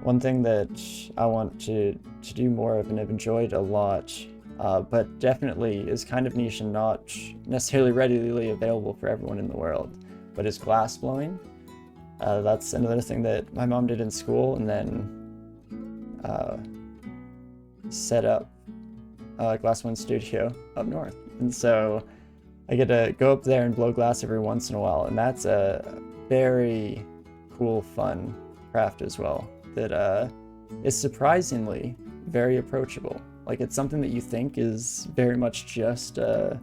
One thing that I want to do more of and have enjoyed a lot, but definitely is kind of niche and not necessarily readily available for everyone in the world, but is glass blowing. That's another thing that my mom did in school, and then set up a glass blowing studio up north. And so I get to go up there and blow glass every once in a while, and that's a very cool, fun craft as well that is surprisingly very approachable. Like, it's something that you think is very much just a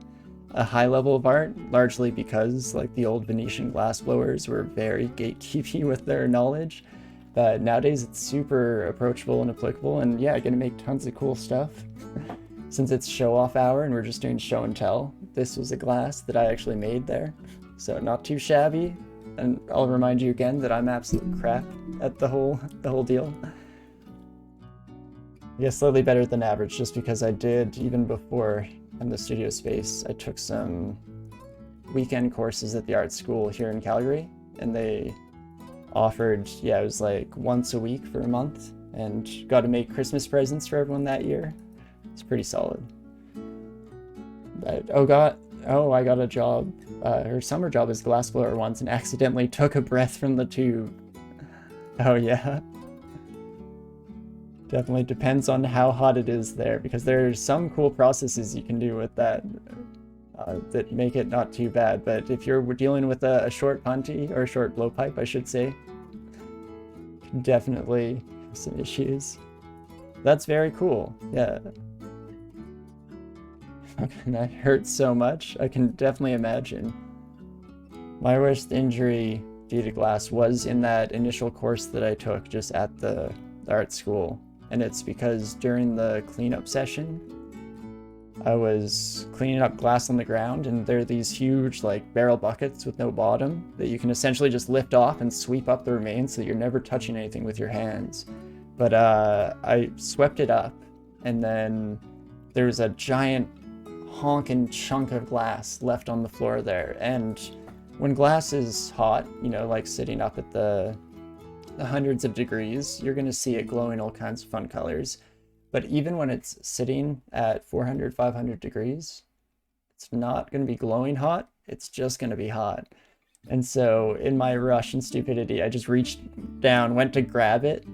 high level of art, largely because like the old Venetian glassblowers were very gatekeepy with their knowledge. But nowadays it's super approachable and applicable, and yeah, gonna make tons of cool stuff. Since it's show off hour and we're just doing show and tell, this was a glass that I actually made there. So not too shabby. And I'll remind you again that I'm absolute crap at the whole deal. Yeah, slightly better than average, just because I did, even before in the studio space, I took some weekend courses at the art school here in Calgary, and they offered, yeah, it was like once a week for a month, and got to make Christmas presents for everyone that year. It's pretty solid. But I got a job, her summer job as glassblower once, and accidentally took a breath from the tube. Oh yeah. Definitely depends on how hot it is there, because there's some cool processes you can do with that that make it not too bad. But if you're dealing with a short punty, or a short blowpipe, I should say, definitely have some issues. That's very cool. Yeah. And that hurts so much. I can definitely imagine. My worst injury due to glass was in that initial course that I took just at the art school. And it's because during the cleanup session, I was cleaning up glass on the ground, and there are these huge like barrel buckets with no bottom that you can essentially just lift off and sweep up the remains so that you're never touching anything with your hands. But I swept it up, and then there was a giant honking chunk of glass left on the floor there. And when glass is hot, you know, like sitting up at the hundreds of degrees, you're going to see it glowing all kinds of fun colors. But even when it's sitting at 400, 500 degrees, it's not going to be glowing hot. It's just going to be hot. And so in my rush and stupidity, I just reached down, went to grab it,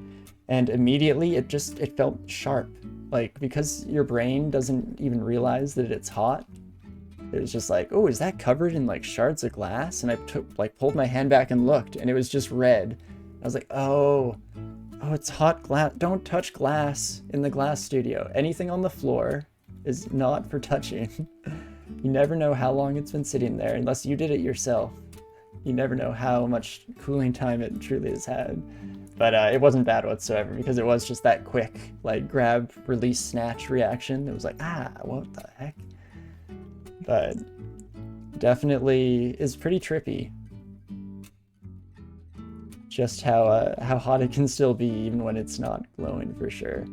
and immediately it felt sharp. Like, because your brain doesn't even realize that it's hot, it was just like, oh, is that covered in like shards of glass? And I pulled my hand back and looked, and it was just red. I was like, oh, it's hot glass. Don't touch glass in the glass studio. Anything on the floor is not for touching. You never know how long it's been sitting there unless you did it yourself. You never know how much cooling time it truly has had. But it wasn't bad whatsoever, because it was just that quick, like, grab, release, snatch reaction. It was like, what the heck? But definitely is pretty trippy. Just how hot it can still be even when it's not glowing, for sure.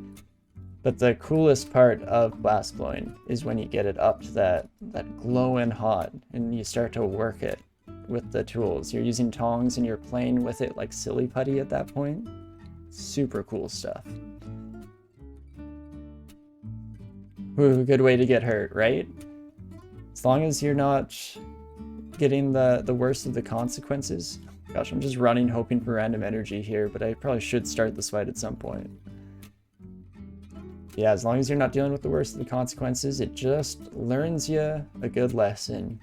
But the coolest part of glass blowing is when you get it up to that glowing hot and you start to work it with the tools. You're using tongs and you're playing with it like silly putty at that point. Super cool stuff. Ooh, good way to get hurt, right? As long as you're not getting the worst of the consequences. Gosh, I'm just running hoping for random energy here, but I probably should start this fight at some point. Yeah, as long as you're not dealing with the worst of the consequences, it just learns you a good lesson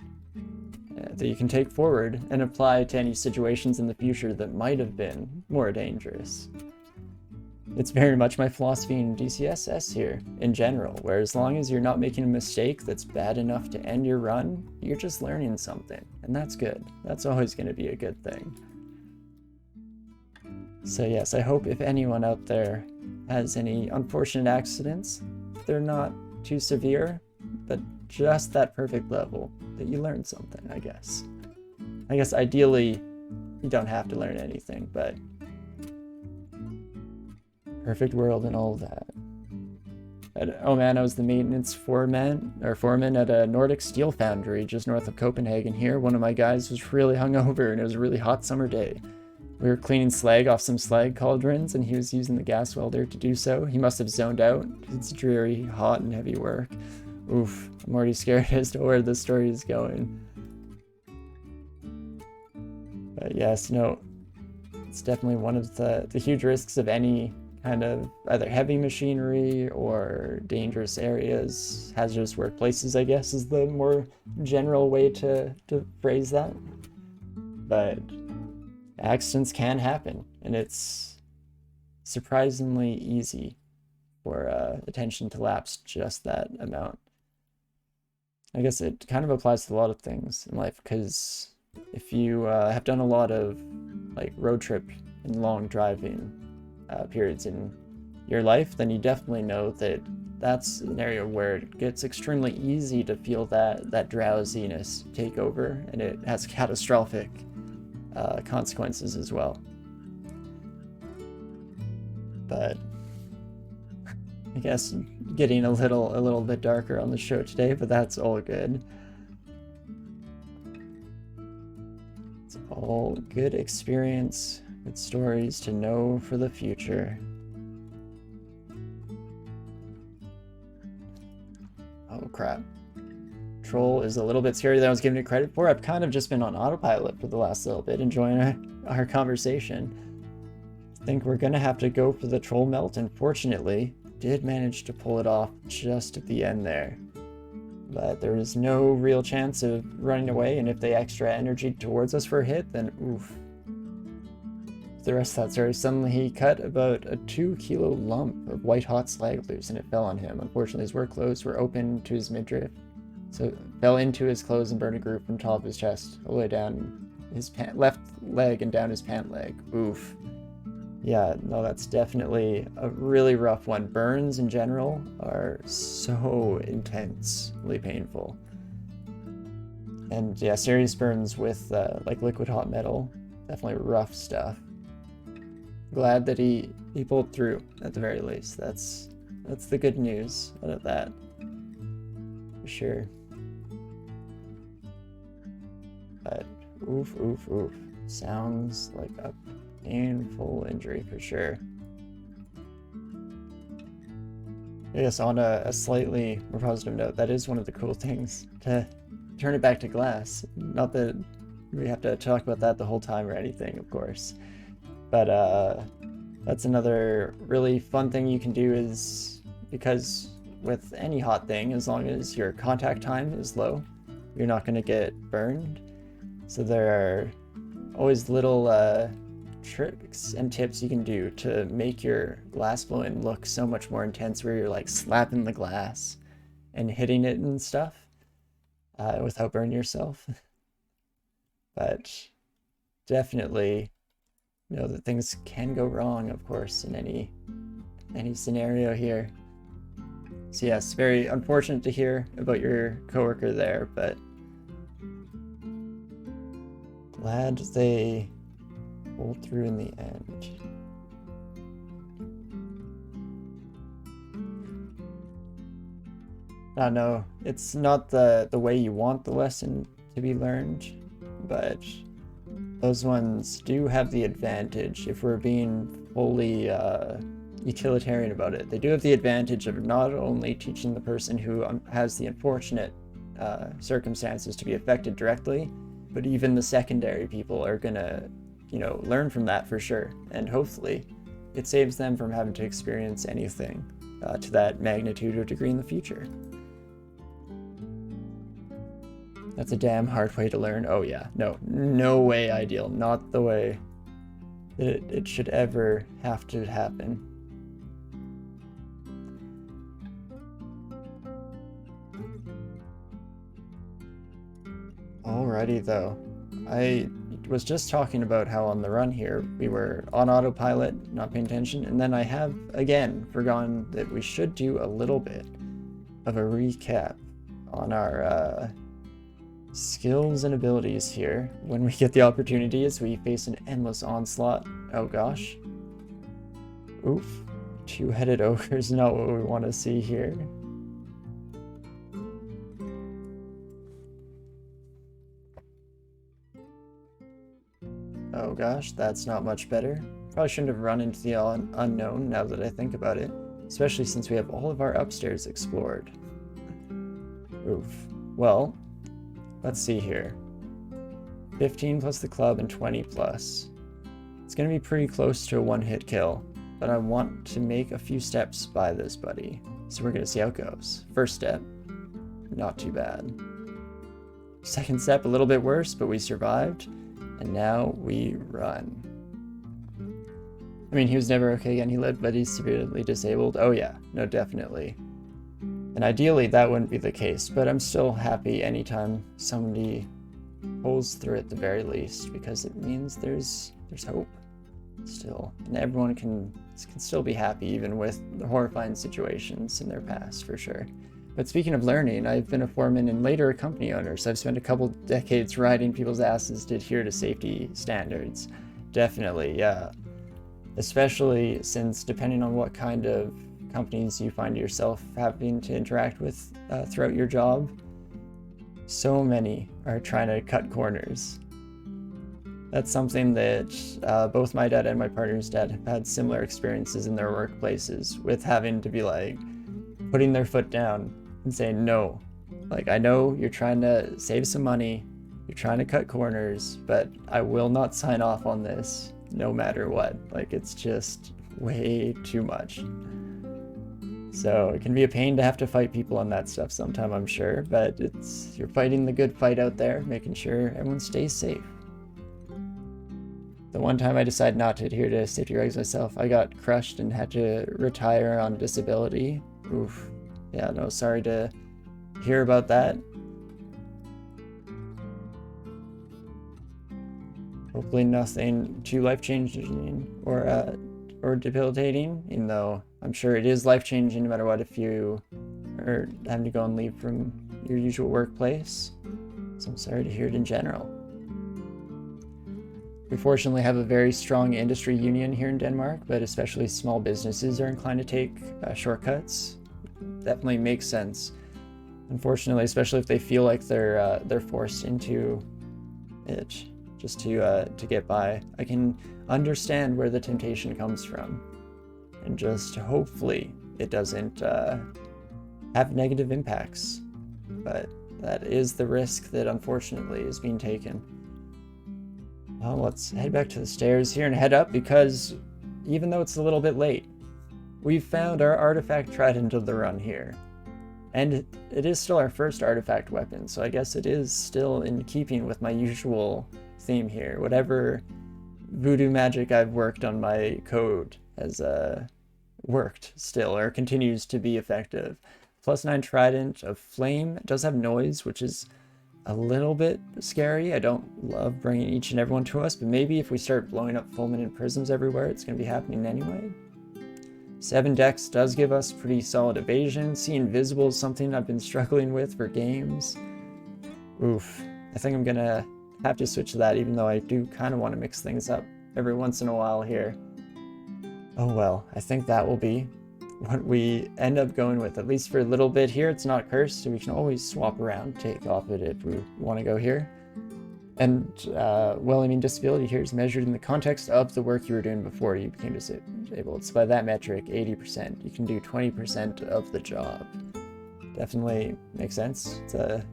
that you can take forward and apply to any situations in the future that might have been more dangerous. It's very much my philosophy in DCSS here, in general, where as long as you're not making a mistake that's bad enough to end your run, you're just learning something, and that's good. That's always going to be a good thing. So yes, I hope if anyone out there has any unfortunate accidents, they're not too severe, but just that perfect level that you learn something, I guess. I guess ideally, you don't have to learn anything, but perfect world and all that. Oh man, I was the maintenance foreman at a Nordic steel foundry just north of Copenhagen here. One of my guys was really hungover and it was a really hot summer day. We were cleaning slag off some slag cauldrons, and he was using the gas welder to do so. He must have zoned out. It's dreary, hot, and heavy work. Oof, I'm already scared as to where the story is going. But yes, no, it's definitely one of the huge risks of any kind of either heavy machinery or dangerous areas. Hazardous workplaces, I guess, is the more general way to phrase that. But accidents can happen, and it's surprisingly easy for attention to lapse just that amount. I guess it kind of applies to a lot of things in life, because if you have done a lot of like road trip and long driving periods in your life, then you definitely know that that's an area where it gets extremely easy to feel that drowsiness take over, and it has catastrophic consequences as well. But I guess getting a little bit darker on the show today, but that's all good. It's all good experience, good stories to know for the future. Oh crap. Troll is a little bit scarier than I was giving it credit for. I've kind of just been on autopilot for the last little bit, enjoying our conversation. I think we're gonna have to go for the troll melt, and fortunately did manage to pull it off just at the end there. But there is no real chance of running away, and if they extra energy towards us for a hit, then oof. The rest of that story, suddenly he cut about a 2-kilo lump of white hot slag loose, and it fell on him. Unfortunately, his work clothes were open to his midriff, so it fell into his clothes and burned a groove from top of his chest all the way down his left leg and down his pant leg. Oof. Yeah, no, that's definitely a really rough one. Burns in general are so intensely painful. And yeah, serious burns with like liquid hot metal, definitely rough stuff. Glad that he pulled through at the very least. That's the good news out of that, for sure. But oof, oof, oof. Sounds like a painful injury for sure. I guess on a slightly more positive note, that is one of the cool things, to turn it back to glass. Not that we have to talk about that the whole time or anything, of course. But that's another really fun thing you can do, is because with any hot thing, as long as your contact time is low, you're not going to get burned. So there are always little tricks and tips you can do to make your glass blowing look so much more intense, where you're like slapping the glass and hitting it and stuff without burning yourself. But definitely know that things can go wrong, of course, in any scenario here. So yes, very unfortunate to hear about your coworker there, but glad they pulled through in the end. I know it's not the way you want the lesson to be learned, but those ones do have the advantage, if we're being fully utilitarian about it. They do have the advantage of not only teaching the person who has the unfortunate circumstances to be affected directly, but even the secondary people are gonna, learn from that for sure. And hopefully it saves them from having to experience anything to that magnitude or degree in the future. That's a damn hard way to learn. Oh yeah, no way ideal. Not the way that it should ever have to happen. Alrighty though, I was just talking about how on the run here we were on autopilot, not paying attention, and then I have again forgotten that we should do a little bit of a recap on our skills and abilities here when we get the opportunity, as we face an endless onslaught. Oh gosh. Oof. Two-headed ogre is not what we want to see here. Oh Oh gosh, that's not much better. Probably shouldn't have run into the unknown now that I think about it, especially since we have all of our upstairs explored. Oof. Well, let's see here. 15 plus the club and 20 plus. It's going to be pretty close to a one-hit kill, but I want to make a few steps by this buddy. So we're going to see how it goes. First step, not too bad. Second step, a little bit worse, but we survived. And now we run. I mean, he was never okay again. He lived, but he's severely disabled. Oh yeah, no, definitely. And ideally, that wouldn't be the case, but I'm still happy anytime somebody pulls through at the very least, because it means there's hope still, and everyone can still be happy even with the horrifying situations in their past, for sure. But speaking of learning, I've been a foreman and later a company owner, so I've spent a couple decades riding people's asses to adhere to safety standards. Definitely, yeah. Especially since, depending on what kind of companies you find yourself having to interact with throughout your job, so many are trying to cut corners. That's something that both my dad and my partner's dad have had similar experiences in their workplaces, with having to be like putting their foot down and saying no. Like, I know you're trying to save some money, you're trying to cut corners, but I will not sign off on this no matter what. Like, it's just way too much. So it can be a pain to have to fight people on that stuff sometime, I'm sure, but you're fighting the good fight out there, making sure everyone stays safe. The one time I decided not to adhere to safety regs myself, I got crushed and had to retire on disability. Oof. Yeah, no, sorry to hear about that. Hopefully nothing too life-changing or debilitating, even though I'm sure it is life-changing no matter what if you are having to go and leave from your usual workplace. So I'm sorry to hear it in general. We fortunately have a very strong industry union here in Denmark, but especially small businesses are inclined to take shortcuts. Definitely makes sense. Unfortunately, especially if they feel like they're forced into it just to get by. I can understand where the temptation comes from, and just hopefully it doesn't have negative impacts. But that is the risk that unfortunately is being taken. Well, let's head back to the stairs here and head up, because even though it's a little bit late, we've found our artifact trident of the run here. And it is still our first artifact weapon, so I guess it is still in keeping with my usual theme here. Whatever voodoo magic I've worked on my code has worked still, or continues to be effective. +9 trident of flame. It does have noise, which is a little bit scary. I don't love bringing each and everyone to us, but maybe if we start blowing up fulminant prisms everywhere, it's going to be happening anyway. 7 dex does give us pretty solid evasion. See invisible is something I've been struggling with for games. Oof. I think I'm going to have to switch to that, even though I do kind of want to mix things up every once in a while here. Oh well, I think that will be what we end up going with, at least for a little bit here. It's not cursed, so we can always swap around, take off it if we want to go here. And, well, I mean, disability here is measured in the context of the work you were doing before you became disabled. So by that metric, 80%. You can do 20% of the job. Definitely makes sense. It's a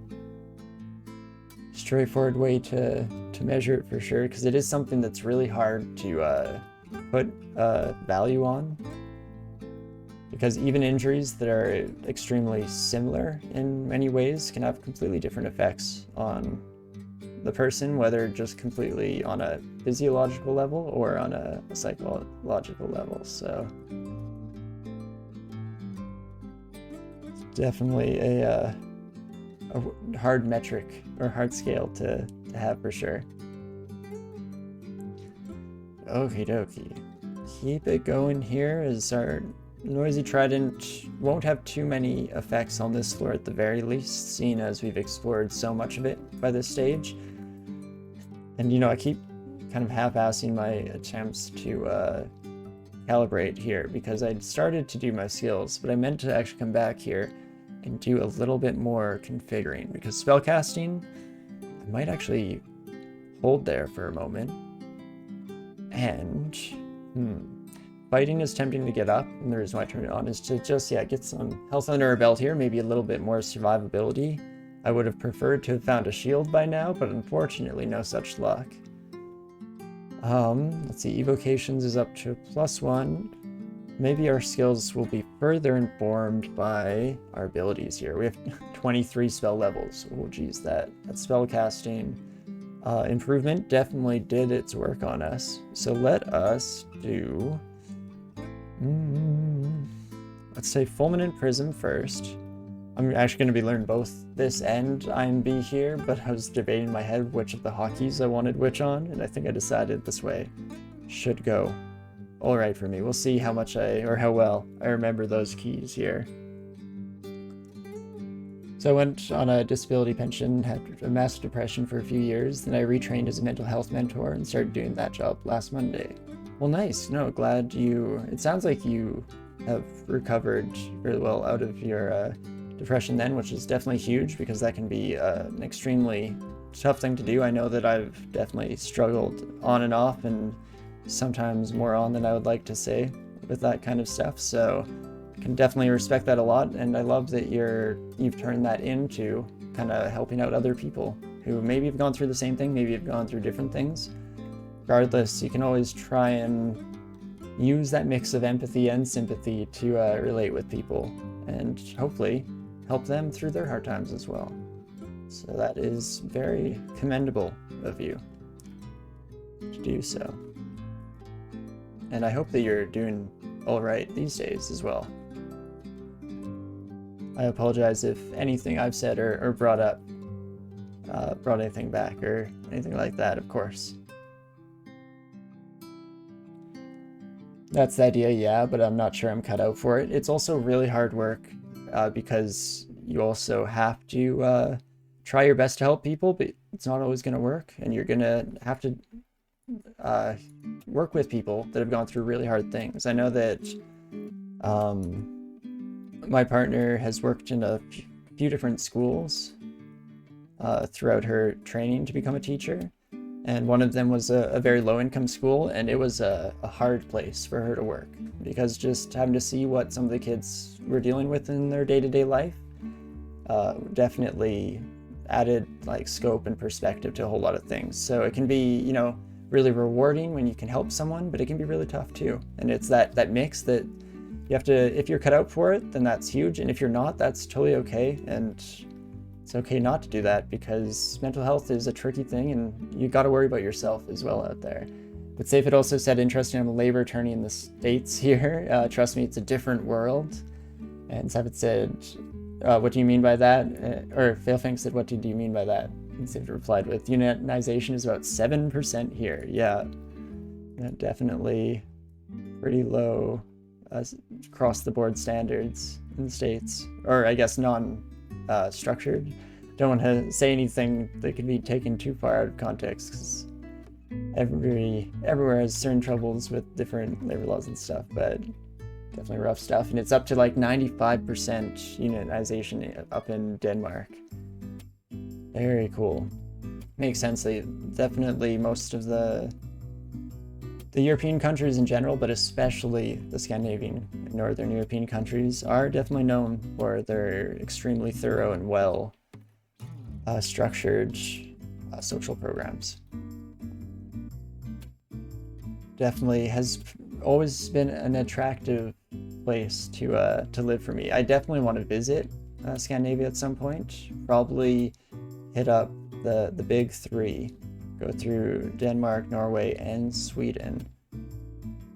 straightforward way to measure it for sure, because it is something that's really hard to put value on. Because even injuries that are extremely similar in many ways can have completely different effects on the person, whether just completely on a physiological level or on a psychological level. So it's definitely a hard metric or hard scale to have for sure. Okie dokie. Keep it going here, as our noisy trident won't have too many effects on this floor at the very least, seeing as we've explored so much of it by this stage. And, you know, I keep kind of half-assing my attempts to calibrate here, because I'd started to do my skills, but I meant to actually come back here and do a little bit more configuring, because spellcasting, I might actually hold there for a moment And fighting is tempting to get up, and the reason why I turn it on is to just, get some health under our belt here, maybe a little bit more survivability. I would have preferred to have found a shield by now, but unfortunately no such luck. Let's see, evocations is up to +1. Maybe our skills will be further informed by our abilities here. We have 23 spell levels. Oh geez, that spell casting improvement definitely did its work on us. So let us do, let's say Fulminant Prism first. I'm actually going to be learning both this and IMB here, but I was debating in my head which of the hotkeys I wanted which on, and I think I decided this way should go all right for me. We'll see how much how well I remember those keys here. So I went on a disability pension, had a massive depression for a few years, then I retrained as a mental health mentor and started doing that job last Monday. Well, nice. No, glad it sounds like you have recovered really well out of your depression then, which is definitely huge because that can be an extremely tough thing to do. I know that I've definitely struggled on and off, and sometimes more on than I would like to say with that kind of stuff, so I can definitely respect that a lot, and I love that you've turned that into kind of helping out other people who maybe have gone through the same thing, maybe have gone through different things. Regardless, you can always try and use that mix of empathy and sympathy to relate with people and hopefully help them through their hard times as well. So that is very commendable of you to do so. And I hope that you're doing all right these days as well. I apologize if anything I've said or brought up brought anything back or anything like that, of course. That's the idea, yeah, but I'm not sure I'm cut out for it. It's also really hard work because you also have to try your best to help people, but it's not always going to work, and you're going to have to work with people that have gone through really hard things. I know that my partner has worked in a few different schools throughout her training to become a teacher, and one of them was a very low-income school, and it was a hard place for her to work because just having to see what some of the kids were dealing with in their day-to-day life definitely added like scope and perspective to a whole lot of things. So it can be, you know, really rewarding when you can help someone, but it can be really tough too. And it's that mix that you have to, if you're cut out for it, then that's huge. And if you're not, that's totally okay. And it's okay not to do that because mental health is a tricky thing and you got to worry about yourself as well out there. But Safe had also said, interesting, I'm a labor attorney in the States here. Trust me, it's a different world. And Safe said, what do you mean by that? Or Failfang said, what do you mean by that? And Safe replied with, unionization is about 7% here. Yeah, definitely pretty low across the board standards in the States, or I guess non-structured. Don't want to say anything that could be taken too far out of context because everywhere has certain troubles with different labor laws and stuff, but definitely rough stuff. And it's up to like 95% unionization up in Denmark. Very cool. Makes sense. Definitely most of the European countries in general, but especially the Scandinavian and Northern European countries, are definitely known for their extremely thorough and well structured social programs. Definitely has always been an attractive place to live for me. I definitely want to visit Scandinavia at some point. Probably hit up the big three. Go through Denmark, Norway, and Sweden.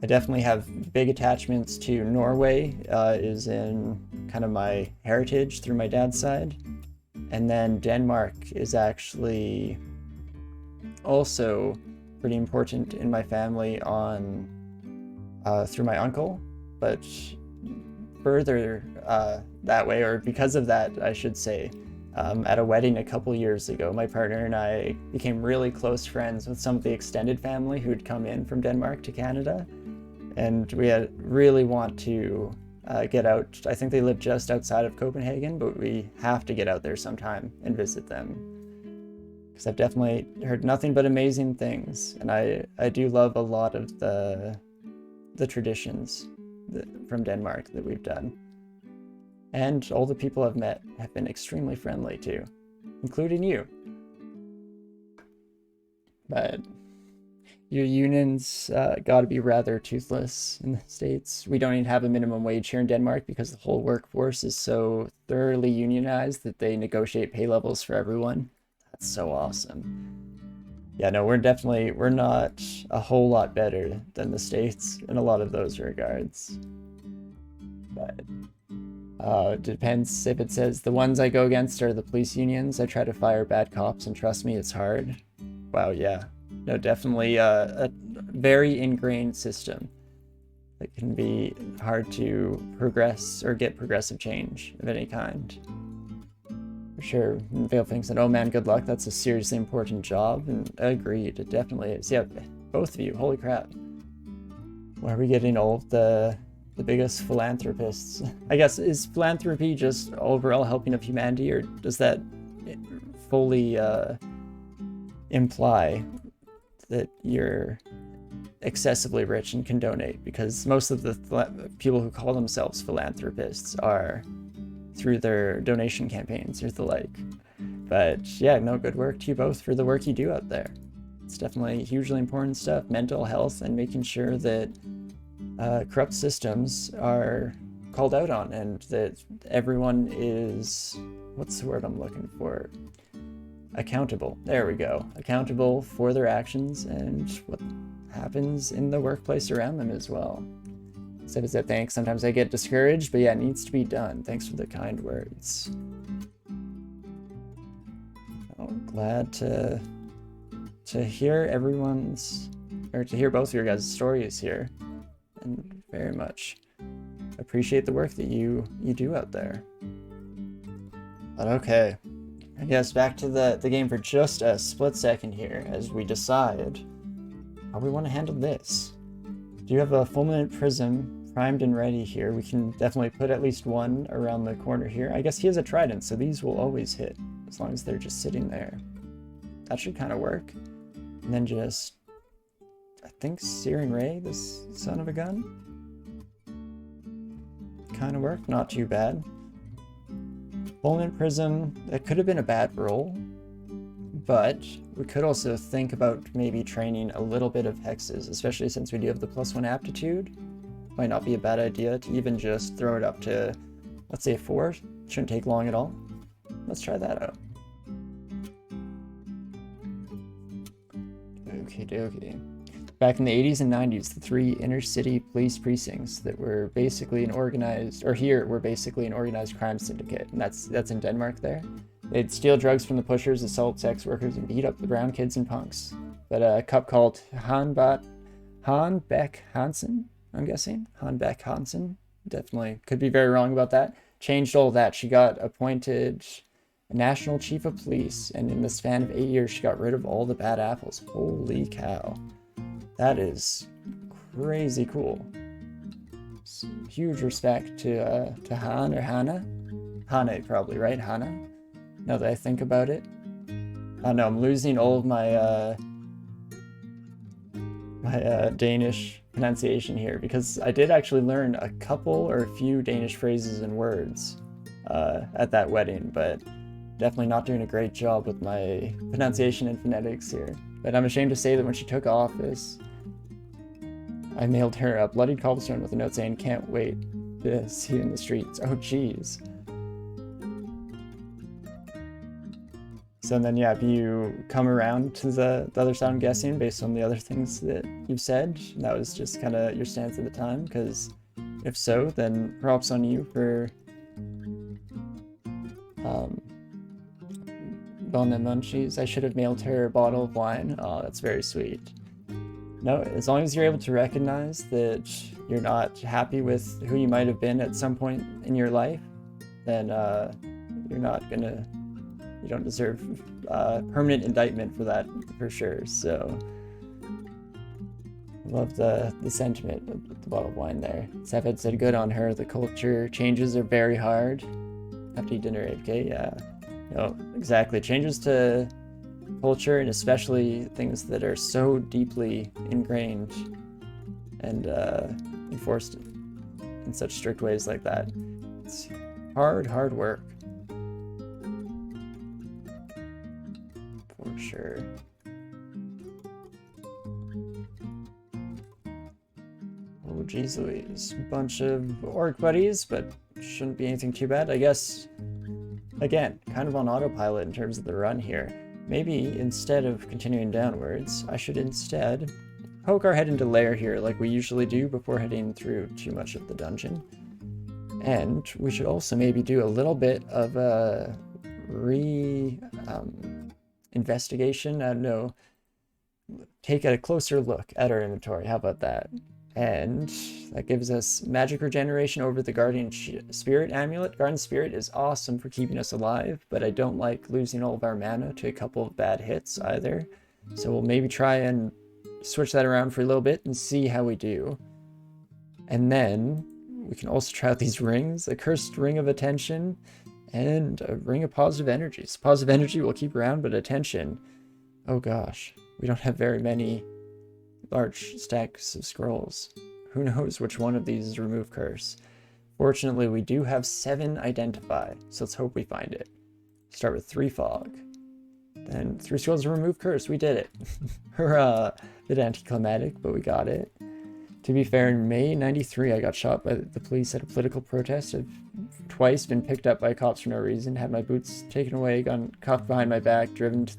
I definitely have big attachments to Norway. Is in kind of my heritage through my dad's side. And then Denmark is actually also pretty important in my family on through my uncle, but further that way, or because of that, I should say, at a wedding a couple years ago, my partner and I became really close friends with some of the extended family who'd come in from Denmark to Canada, and we really want to get out. I think they live just outside of Copenhagen, but we have to get out there sometime and visit them. because I've definitely heard nothing but amazing things, and I do love a lot of the traditions from Denmark that we've done. And all the people I've met have been extremely friendly too, including you. But your unions gotta be rather toothless in the States. We don't even have a minimum wage here in Denmark because the whole workforce is so thoroughly unionized that they negotiate pay levels for everyone. That's so awesome. Yeah, no, we're not a whole lot better than the States in a lot of those regards. But it depends. If it says the ones I go against are the police unions, I try to fire bad cops, and trust me, it's hard. Wow, yeah. No, definitely a very ingrained system that can be hard to progress or get progressive change of any kind. For sure. Vale thinks that, oh man, good luck. That's a seriously important job. And agreed, it definitely is. Yeah, both of you. Holy crap. Why are we getting all of the biggest philanthropists? I guess, is philanthropy just overall helping of humanity, or does that fully imply that you're excessively rich and can donate? Because most of the people who call themselves philanthropists are through their donation campaigns or the like. But yeah, no, good work to you both for the work you do out there. It's definitely hugely important stuff. Mental health and making sure that corrupt systems are called out on, and that everyone is, what's the word I'm looking for? Accountable. There we go. Accountable for their actions and what happens in the workplace around them as well. Except that thanks. Sometimes I get discouraged, but yeah, it needs to be done. Thanks for the kind words. I'm glad to hear everyone's, or to hear both of your guys' stories here, and very much appreciate the work that you do out there. But okay, I guess back to the game for just a split second here as we decide how we want to handle this. Do you have a fulminant prism primed and ready here? We can definitely put at least one around the corner here. I guess he has a trident, so these will always hit as long as they're just sitting there. That should kind of work. And then just, I think, Searing Ray, this son of a gun. Kind of worked, not too bad. Fulminant prism, that could have been a bad roll, but we could also think about maybe training a little bit of hexes, especially since we do have the +1 aptitude. Might not be a bad idea to even just throw it up to, let's say, 4. Shouldn't take long at all. Let's try that out. Okie dokie. Back in the 80s and 90s, the 3 inner city police precincts that were basically an organized, or here were basically an organized crime syndicate, and that's in Denmark there. They'd steal drugs from the pushers, assault sex workers, and beat up the brown kids and punks. But a cop called Han Beck Hansen, I'm guessing? Han Beck Hansen? Definitely could be very wrong about that. Changed all that. She got appointed national chief of police, and in the span of 8 years, she got rid of all the bad apples. Holy cow. That is crazy cool. Huge respect to Han or Hannah. Hannah, probably, right? Hannah? Now that I think about it. I don't know, I'm losing all of my Danish pronunciation here, because I did actually learn a couple or a few Danish phrases and words at that wedding, but definitely not doing a great job with my pronunciation and phonetics here. But I'm ashamed to say that when she took office, I mailed her a bloodied cobblestone with a note saying, "Can't wait to see you in the streets." Oh, jeez. So then, yeah, if you come around to the other side, I'm guessing, based on the other things that you've said, that was just kind of your stance at the time, because if so, then props on you for Bonne Munchies. I should have mailed her a bottle of wine. Oh, that's very sweet. No, as long as you're able to recognize that you're not happy with who you might have been at some point in your life, then you're not gonna, you don't deserve permanent indictment for that, for sure. So I love the sentiment of the bottle of wine there. Sefed said, good on her. The culture changes are very hard. After dinner, 8K, yeah. No, exactly. Changes to culture, and especially things that are so deeply ingrained and enforced in such strict ways like that. It's hard work. For sure. Oh, geez Louise. Bunch of orc buddies, but shouldn't be anything too bad. I guess, again, kind of on autopilot in terms of the run here. Maybe instead of continuing downwards, I should instead poke our head into lair here like we usually do before heading through too much of the dungeon. And we should also maybe do a little bit of a investigation. I don't know. Take a closer look at our inventory. How about that? And that gives us magic regeneration over the Guardian Spirit amulet. Guardian Spirit is awesome for keeping us alive, but I don't like losing all of our mana to a couple of bad hits either. So we'll maybe try and switch that around for a little bit and see how we do. And then we can also try out these rings, a cursed ring of attention and a ring of positive energies. Positive energy we'll keep around, but attention, oh gosh, we don't have very many large stacks of scrolls. Who knows which one of these is remove curse. Fortunately, we do have 7 identify, so let's hope we find it. Start with 3 fog. Then 3 scrolls to remove curse. We did it. Hurrah! Bit anticlimactic, but we got it. To be fair, in May 93, I got shot by the police at a political protest. I've twice been picked up by cops for no reason, had my boots taken away, gotten cuffed behind my back, driven to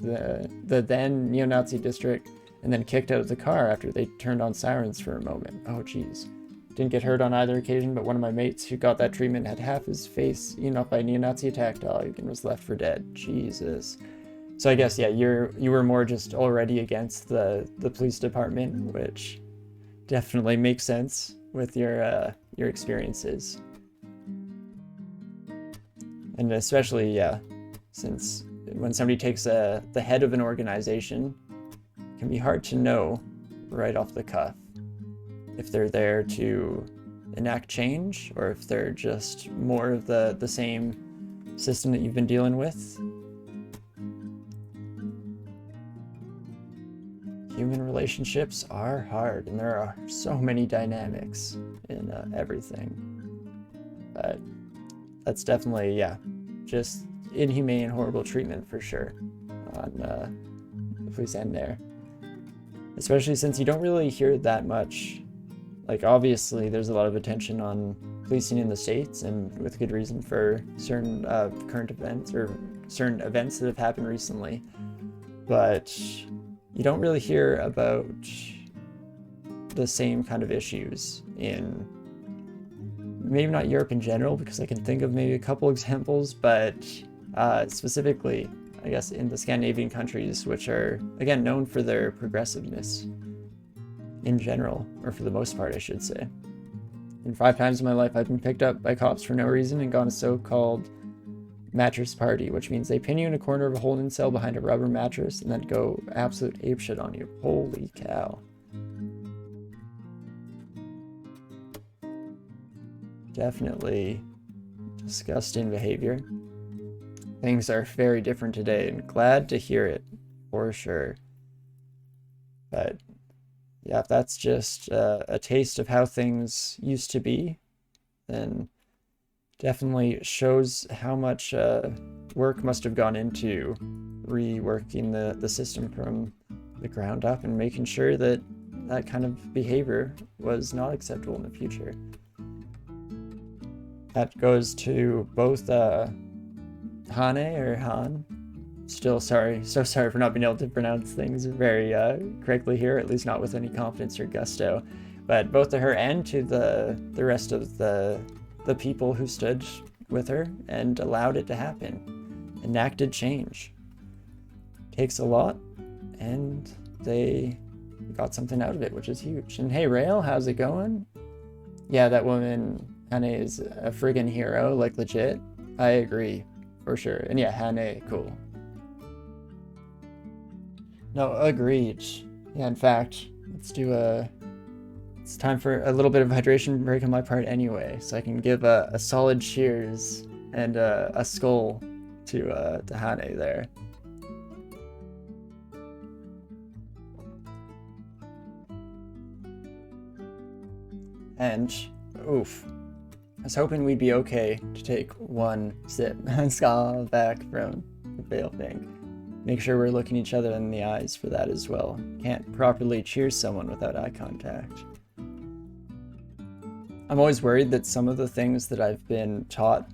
the then neo-Nazi district, and then kicked out of the car after they turned on sirens for a moment. Oh, geez. Didn't get hurt on either occasion, but one of my mates who got that treatment had half his face eaten off by a neo-Nazi attack dog and was left for dead. Jesus. So I guess, yeah, you were more just already against the police department, which definitely makes sense with your experiences. And especially, yeah, since when somebody takes the head of an organization, it can be hard to know right off the cuff if they're there to enact change or if they're just more of the same system that you've been dealing with. Human relationships are hard, and there are so many dynamics in everything. But that's definitely, yeah, just inhumane, horrible treatment for sure on the police end there. Especially since you don't really hear that much. Like, obviously, there's a lot of attention on policing in the States, and with good reason for certain current events or certain events that have happened recently. But you don't really hear about the same kind of issues in maybe not Europe in general, because I can think of maybe a couple examples, but specifically, I guess, in the Scandinavian countries, which are, again, known for their progressiveness in general, or for the most part, I should say. And 5 times in my life, I've been picked up by cops for no reason and gone to so-called mattress party, which means they pin you in a corner of a holding cell behind a rubber mattress and then go absolute apeshit on you. Holy cow. Definitely disgusting behavior. Things are very different today, and glad to hear it, for sure. But yeah, if that's just a taste of how things used to be, then definitely shows how much work must have gone into reworking the system from the ground up and making sure that that kind of behavior was not acceptable in the future. That goes to both Hane or Han. Still sorry, so sorry for not being able to pronounce things very correctly here, at least not with any confidence or gusto. But both to her and to the rest of the people who stood with her and allowed it to happen. Enacted change. Takes a lot, and they got something out of it, which is huge. And hey, Rail, how's it going? Yeah, that woman, Hane, is a friggin' hero, like legit. I agree, for sure. And yeah, Hane, cool. No, agreed. Yeah, in fact, let's do it's time for a little bit of hydration break on my part anyway, so I can give a solid cheers and a skull to Hane there. And, oof. I was hoping we'd be okay to take one sip back from the pale pink. Make sure we're looking each other in the eyes for that as well. Can't properly cheers someone without eye contact. I'm always worried that some of the things that I've been taught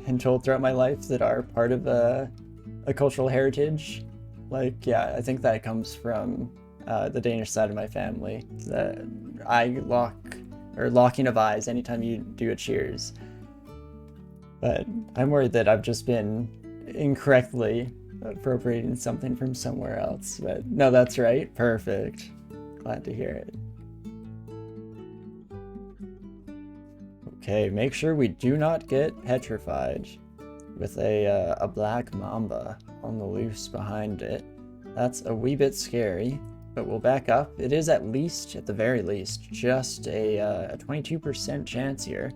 and told throughout my life that are part of a cultural heritage, like, yeah, I think that comes from the Danish side of my family. The locking of eyes anytime you do a cheers. But I'm worried that I've just been incorrectly appropriating something from somewhere else. But no, that's right. Perfect. Glad to hear it. Okay, make sure we do not get petrified with a black mamba on the loose behind it. That's a wee bit scary, but we'll back up. It is at the very least, just a 22% chance here,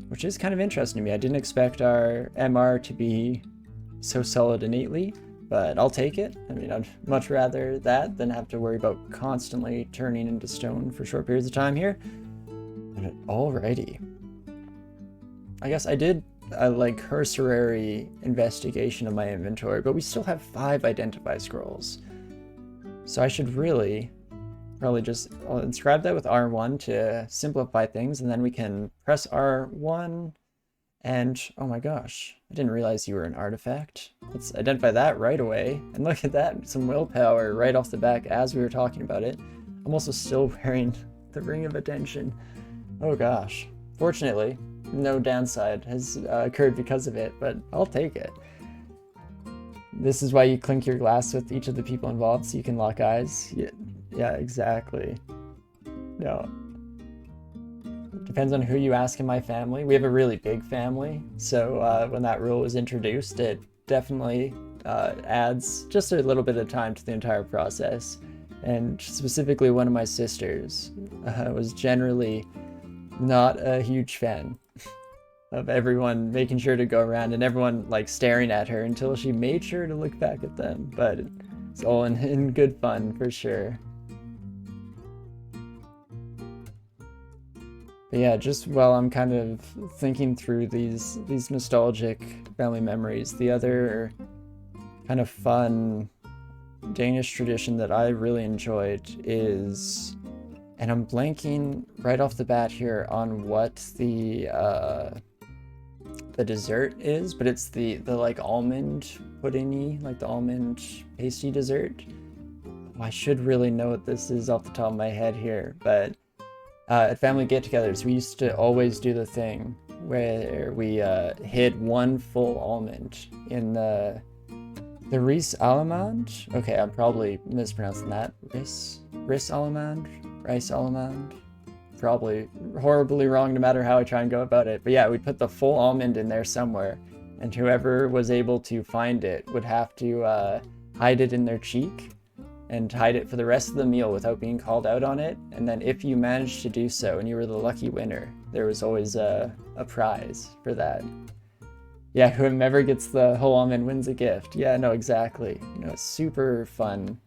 which is kind of interesting to me. I didn't expect our MR to be so solid innately, but I'll take it. I mean, I'd much rather that than have to worry about constantly turning into stone for short periods of time here. But alrighty. I guess I did a cursory investigation of my inventory, but we still have 5 identify scrolls. So I should really probably I'll inscribe that with R1 to simplify things, and then we can press R1 and, oh my gosh, I didn't realize you were an artifact. Let's identify that right away. And look at that, some willpower right off the back as we were talking about it. I'm also still wearing the Ring of Attention. Oh gosh. Fortunately, no downside has occurred because of it, but I'll take it. This is why you clink your glass with each of the people involved so you can lock eyes. Yeah, exactly. No. Depends on who you ask in my family. We have a really big family, so when that rule was introduced, it definitely adds just a little bit of time to the entire process. And specifically one of my sisters was generally not a huge fan of everyone making sure to go around and everyone staring at her until she made sure to look back at them. But it's all in good fun for sure. But yeah, just while I'm kind of thinking through these nostalgic family memories, the other kind of fun Danish tradition that I really enjoyed is, and I'm blanking right off the bat here on what the dessert is, but it's the almond puddingy, the almond pasty dessert. I should really know what this is off the top of my head here, but at family get-togethers, we used to always do the thing where we hid one full almond in the Ris allemande. Okay, I'm probably mispronouncing that. Ris allemande? Rice allemande? Probably horribly wrong no matter how I try and go about it. But yeah, we'd put the full almond in there somewhere, and whoever was able to find it would have to hide it in their cheek and hide it for the rest of the meal without being called out on it. And then if you managed to do so and you were the lucky winner, there was always a prize for that. Yeah, whoever gets the whole almond wins a gift. Yeah, no, exactly. Super fun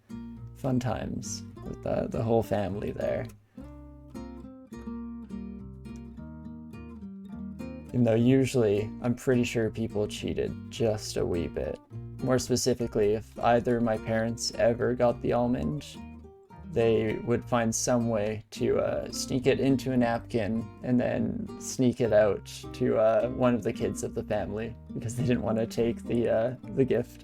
times with the whole family there. Even though usually I'm pretty sure people cheated just a wee bit. More specifically, if either my parents ever got the almond, they would find some way to sneak it into a napkin and then sneak it out to one of the kids of the family because they didn't want to take the gift.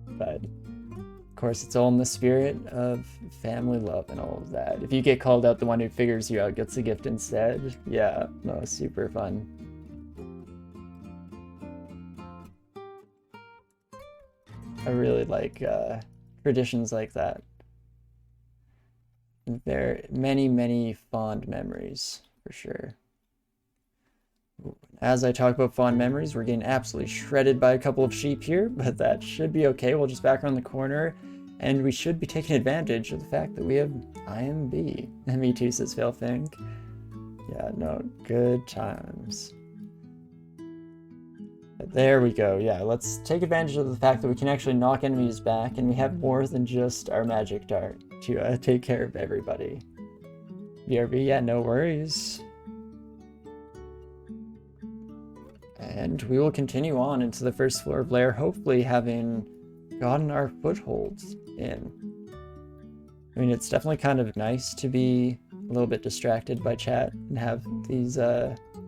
But of course, it's all in the spirit of family love and all of that. If you get called out, the one who figures you out gets the gift instead. Yeah, no, super fun. I really like traditions like that. There are many, many fond memories, for sure. As I talk about fond memories, we're getting absolutely shredded by a couple of sheep here, but that should be okay. We'll just back around the corner, and we should be taking advantage of the fact that we have IMB. And me too, says Failfink. Yeah, no, good times. There we go. Yeah, let's take advantage of the fact that we can actually knock enemies back, and we have more than just our magic dart to take care of everybody. BRB, yeah, no worries. And we will continue on into the first floor of Lair, hopefully having gotten our footholds in. I mean, it's definitely kind of nice to be a little bit distracted by chat and have these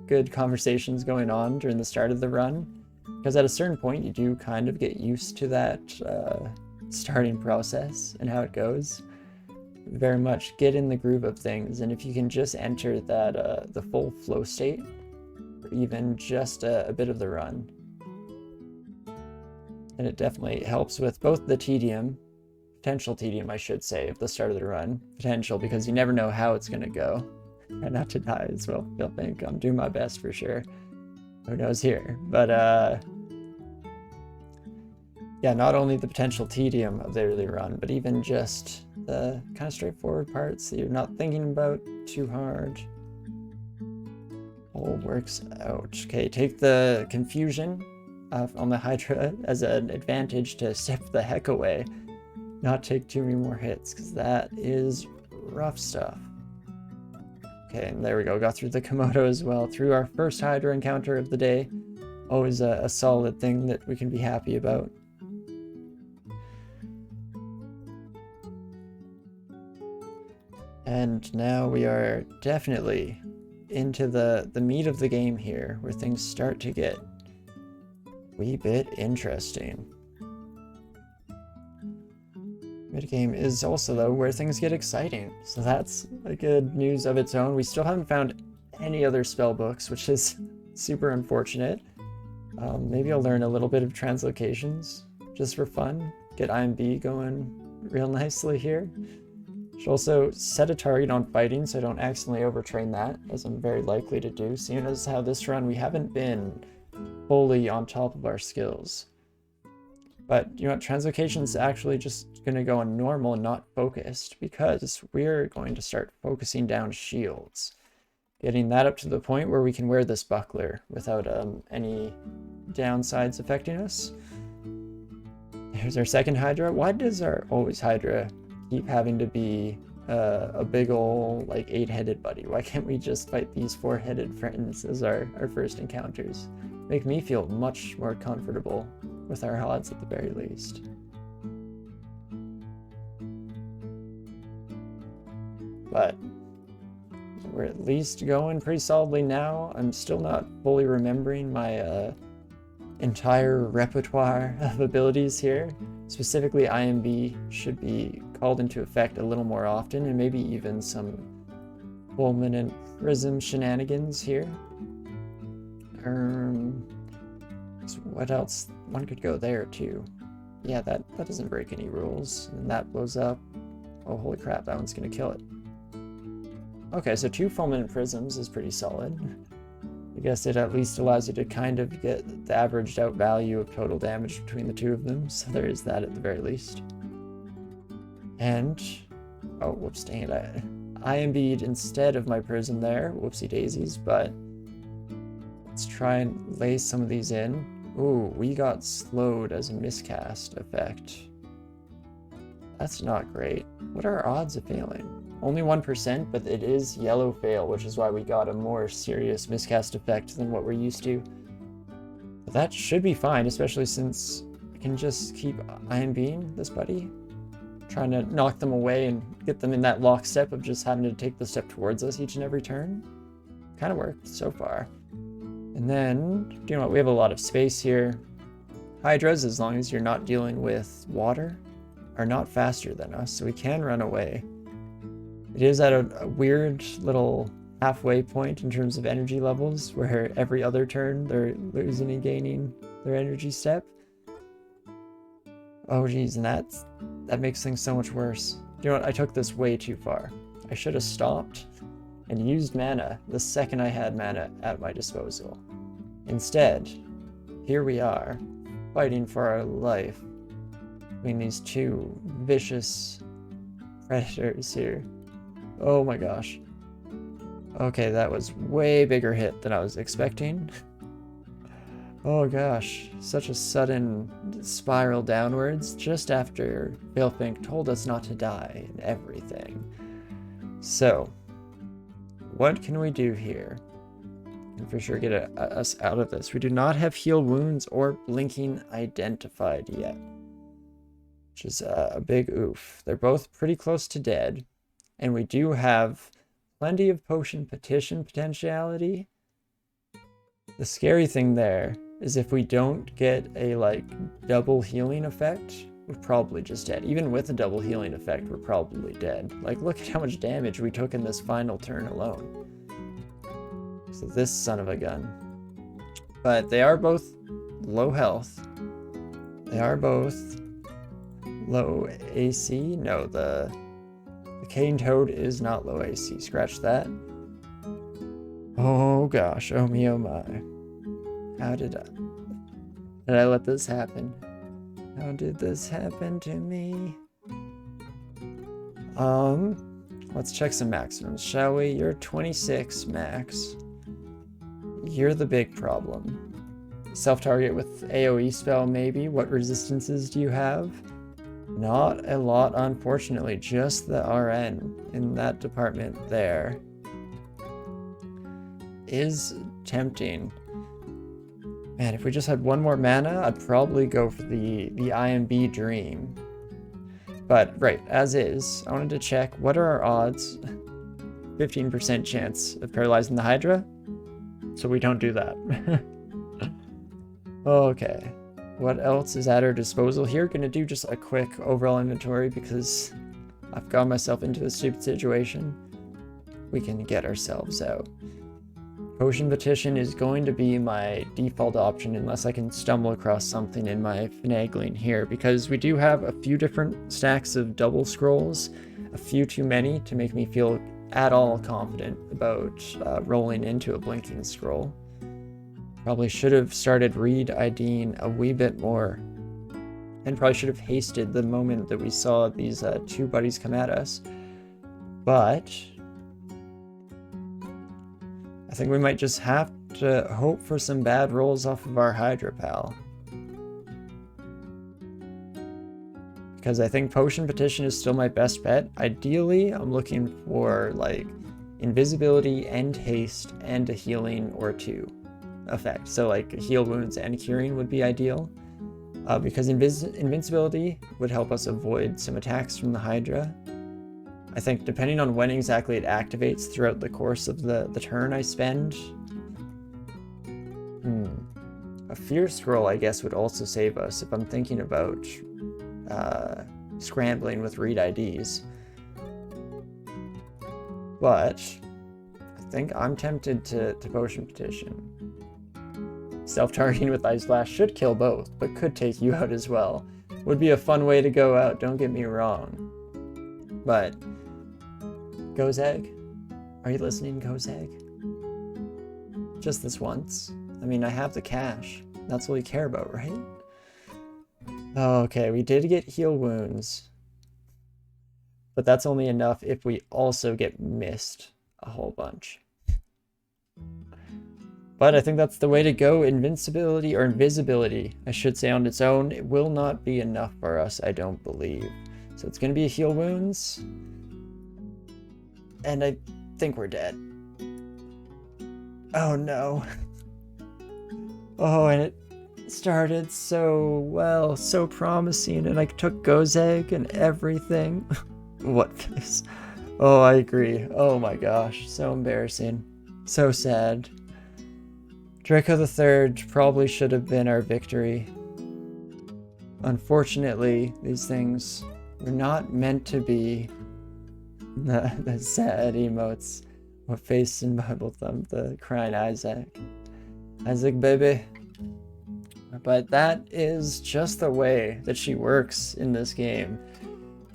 good conversations going on during the start of the run, because at a certain point you do kind of get used to that starting process and how it goes. Very much get in the groove of things, and if you can just enter that the full flow state, or even just a bit of the run, and it definitely helps with both the potential tedium, I should say, of the start of the run. Potential, because you never know how it's going to go. Try not to die as well. You'll think I'm doing my best for sure. Who knows here? But yeah, not only the potential tedium of the early run, but even just the kind of straightforward parts that you're not thinking about too hard. All works out. Okay, take the confusion on the Hydra as an advantage to step the heck away. Not take too many more hits, because that is rough stuff. Okay, and there we go. Got through the Komodo as well. Through our first Hydra encounter of the day. Always a solid thing that we can be happy about. And now we are definitely into the meat of the game here, where things start to get a wee bit interesting. Mid-game is also, though, where things get exciting, so that's a good news of its own. We still haven't found any other spell books, which is super unfortunate. Maybe I'll learn a little bit of translocations, just for fun. Get IMB going real nicely here. Should also set a target on fighting so I don't accidentally overtrain that, as I'm very likely to do, seeing as how this run we haven't been fully on top of our skills. But you know what, translocation's actually just going to go on normal and not focused, because we're going to start focusing down shields. Getting that up to the point where we can wear this buckler without any downsides affecting us. Here's our second Hydra. Why does our always Hydra keep having to be a big ol' like 8-headed buddy? Why can't we just fight these 4-headed friends as our first encounters? Make me feel much more comfortable with our odds at the very least. But we're at least going pretty solidly now. I'm still not fully remembering my entire repertoire of abilities here. Specifically, IMB should be called into effect a little more often, and maybe even some fulminant prism shenanigans here. So what else? One could go there too. Yeah, that doesn't break any rules. And that blows up. Oh, holy crap, that one's gonna kill it. Okay, so 2 fulminant prisms is pretty solid. I guess it at least allows you to kind of get the averaged out value of total damage between the 2 of them, so there is that at the very least. And, oh, whoops, dang it, I IMB'd instead of my prism there, whoopsie daisies, but let's try and lay some of these in. Ooh, we got slowed as a miscast effect. That's not great. What are our odds of failing? Only 1%, but it is yellow fail, which is why we got a more serious miscast effect than what we're used to. But that should be fine, especially since I can just keep IMBing this buddy. Trying to knock them away and get them in that lockstep of just having to take the step towards us each and every turn. Kind of worked so far. And then, you know what, we have a lot of space here. Hydras, as long as you're not dealing with water, are not faster than us, so we can run away. It is at a weird little halfway point in terms of energy levels, where every other turn they're losing and gaining their energy step. Oh geez, and that makes things so much worse. You know what, I took this way too far. I should have stopped and used mana the second I had mana at my disposal. Instead, here we are, fighting for our life between these 2 vicious predators here. Oh my gosh. Okay, that was way bigger hit than I was expecting. Oh gosh, such a sudden spiral downwards just after Balefink told us not to die and everything. So, what can we do here? And for sure get us out of this. We do not have heal wounds or blinking identified yet, which is a big oof. They're both pretty close to dead, and we do have plenty of potion petition potentiality. The scary thing there is if we don't get a like double healing effect, we're probably just dead. Even with a double healing effect, we're probably dead. Like, look at how much damage we took in this final turn alone. So this son of a gun. But they are both low health. They are both low AC. No, the cane toad is not low AC. Scratch that. Oh gosh, oh me, oh my. How did I let this happen? How did this happen to me? Let's check some maximums, shall we? You're 26 max. You're the big problem. Self-target with AoE spell, maybe? What resistances do you have? Not a lot, unfortunately. Just the RN in that department there is tempting. Man, if we just had one more mana, I'd probably go for the IMB Dream. But, right, as is, I wanted to check, what are our odds? 15% chance of paralyzing the Hydra? So we don't do that. Okay. What else is at our disposal here? Gonna do just a quick overall inventory because I've got myself into a stupid situation. We can get ourselves out. Potion Petition is going to be my default option unless I can stumble across something in my finagling here, because we do have a few different stacks of double scrolls, a few too many to make me feel at all confident about rolling into a blinking scroll. Probably should have started read IDing a wee bit more, and probably should have hasted the moment that we saw these two buddies come at us. But I think we might just have to hope for some bad rolls off of our Hydra pal. Because I think Potion Petition is still my best bet. Ideally, I'm looking for like invisibility and haste and a healing or two effect. So like heal wounds and curing would be ideal. Because invincibility would help us avoid some attacks from the Hydra. I think depending on when exactly it activates throughout the course of the turn I spend. A Fear Scroll, I guess, would also save us if I'm thinking about scrambling with read IDs. But I think I'm tempted to Potion Petition. Self-targeting with Ice Blast should kill both, but could take you out as well. Would be a fun way to go out, don't get me wrong. But Gozeg? Are you listening, Gozeg? Just this once. I mean, I have the cash. That's all you care about, right? Okay, we did get heal wounds. But that's only enough if we also get missed a whole bunch. But I think that's the way to go. Invincibility, or invisibility, I should say, on its own, it will not be enough for us, I don't believe. So it's going to be a heal wounds. And I think we're dead. Oh no. Oh, and it started so well, so promising, and I took Gozeg and everything. What this? Oh, I agree. Oh my gosh, so embarrassing. So sad. Draco the Third probably should have been our victory. Unfortunately, these things were not meant to be. The sad emotes. What face and Bible thumb, the crying Isaac. Isaac, baby. But that is just the way that she works in this game.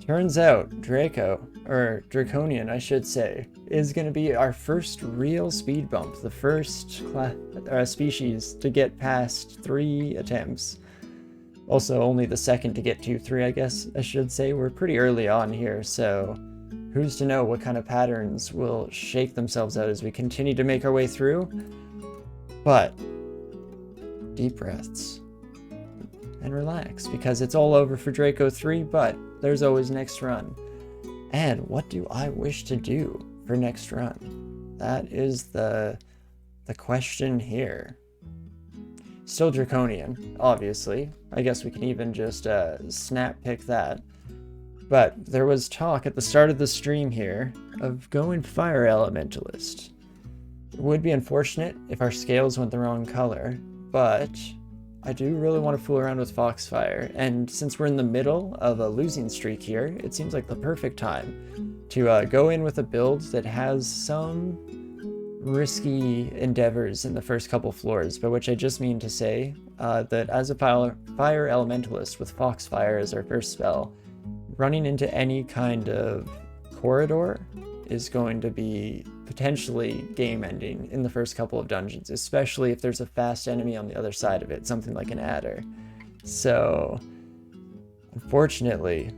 Turns out, Draco, or Draconian, I should say, is going to be our first real speed bump. The first species to get past 3 attempts. Also, only the second to get to 3, I guess I should say. We're pretty early on here, so who's to know what kind of patterns will shake themselves out as we continue to make our way through. But deep breaths and relax, because it's all over for Draco 3, but there's always next run. And what do I wish to do for next run? That is the question here. Still Draconian, obviously. I guess we can even just snap pick that. But there was talk at the start of the stream here of going Fire Elementalist. It would be unfortunate if our scales went the wrong color, but I do really want to fool around with Foxfire, and since we're in the middle of a losing streak here, it seems like the perfect time to go in with a build that has some risky endeavors in the first couple floors, by which I just mean to say that as a Fire Elementalist with Foxfire as our first spell, running into any kind of corridor is going to be potentially game-ending in the first couple of dungeons, especially if there's a fast enemy on the other side of it, something like an adder. So, unfortunately,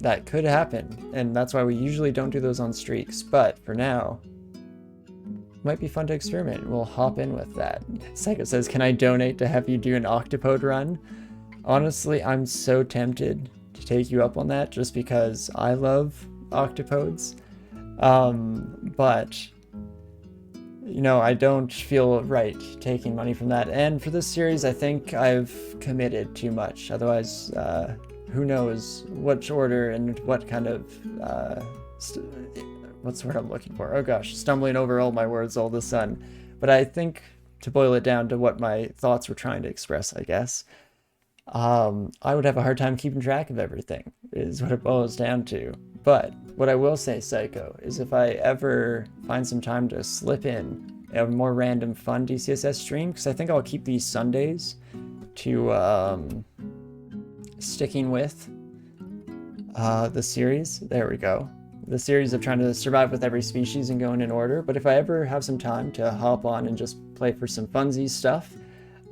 that could happen, and that's why we usually don't do those on streaks, but for now, it might be fun to experiment. We'll hop in with that. Psycho says, can I donate to have you do an octopode run? Honestly, I'm so tempted to take you up on that just because I love octopodes. But you know, I don't feel right taking money from that. And for this series, I think I've committed too much. Otherwise, who knows which order and what kind of, what's the word I'm looking for? Oh gosh, stumbling over all my words all of a sudden. But I think to boil it down to what my thoughts were trying to express, I guess, I would have a hard time keeping track of everything, is what it boils down to. But what I will say, Psycho, is if I ever find some time to slip in a more random fun DCSS stream, because I think I'll keep these Sundays to sticking with the series. There we go. The series of trying to survive with every species and going in order. But if I ever have some time to hop on and just play for some funsies stuff,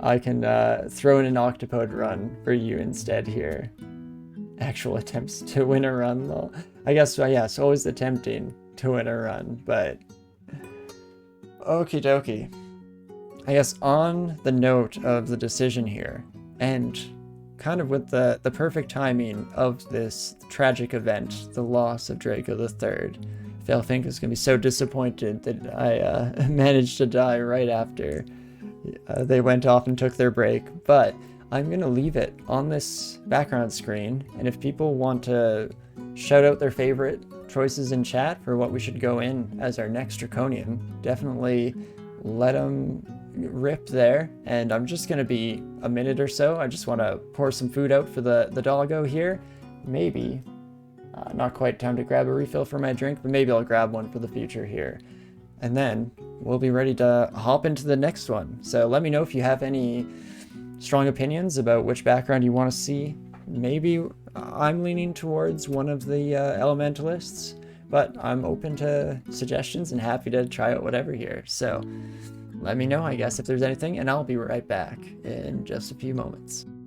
I can throw in an octopode run for you instead here. Actual attempts to win a run, lol. I guess, yeah, it's always attempting to win a run, but okie dokie. I guess on the note of the decision here, and kind of with the perfect timing of this tragic event, the loss of Draco III, Failfink is going to be so disappointed that I managed to die right after they went off and took their break, but I'm going to leave it on this background screen, and if people want to shout out their favorite choices in chat for what we should go in as our next Draconian, definitely let them rip there, and I'm just going to be a minute or so. I just want to pour some food out for the doggo here. Maybe, not quite time to grab a refill for my drink, but maybe I'll grab one for the future here. And then we'll be ready to hop into the next one. So let me know if you have any strong opinions about which background you want to see. Maybe I'm leaning towards one of the elementalists, but I'm open to suggestions and happy to try out whatever here. So let me know, I guess, if there's anything, and I'll be right back in just a few moments.